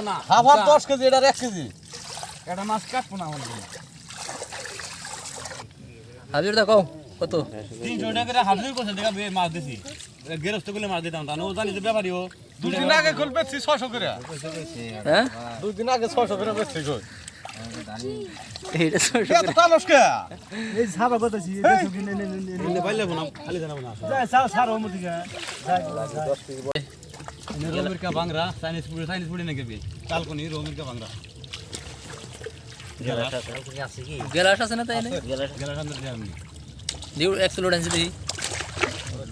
না খাবার 10 কেজি এটা 1 কেজি এটা মাছ কাটবো না আমার হাজির দেখো কত 300 টাকা করে হাজির করছে দেখা মাছ দিছি গেরস্ত করলে মাছ দিতাম তা ও জানি যে ব্যাপারীও 2 দিন আগে কল বেচছি 600 করে হ্যাঁ 2 দিন আগে 600 করে বেচছি কই এইটা এত টানস কে এই ছাবা বতাছি দেখো কি নে কিন্তু পাইলে না খালি জানাবো না যা ছাও ছাড়ো মতিকা রোমের কা বাংরা চাইনিজ ফুড নাকি বে তালকনি রোমের কা বাংরা গেলাস আছে না তাই না গেলা সামনে দিয়ে আমি দিউ 100 লোড আনছি দেখি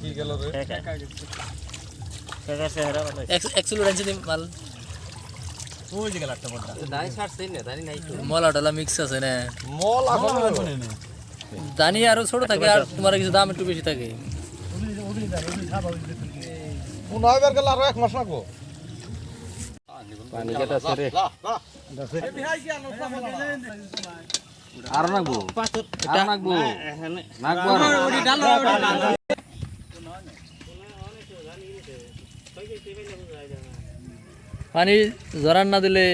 কি গেল রে 100 লোড আনছি মাল ওই যে গেলাটা বড়টা দাই ছাড়ছে না দানি নাই তো মলা টলা মিক্স আছে না মল এখন দানি আরো ছোট থাকে আর তোমার কিছু দাম একটু বেশি থাকে পুনরায় গেল আর 1 মাস লাগবো পানি যেটা আছে রে আর নাগবো এটা নাকবো নাকবো ওডি ডাল পানি জরান না দিলে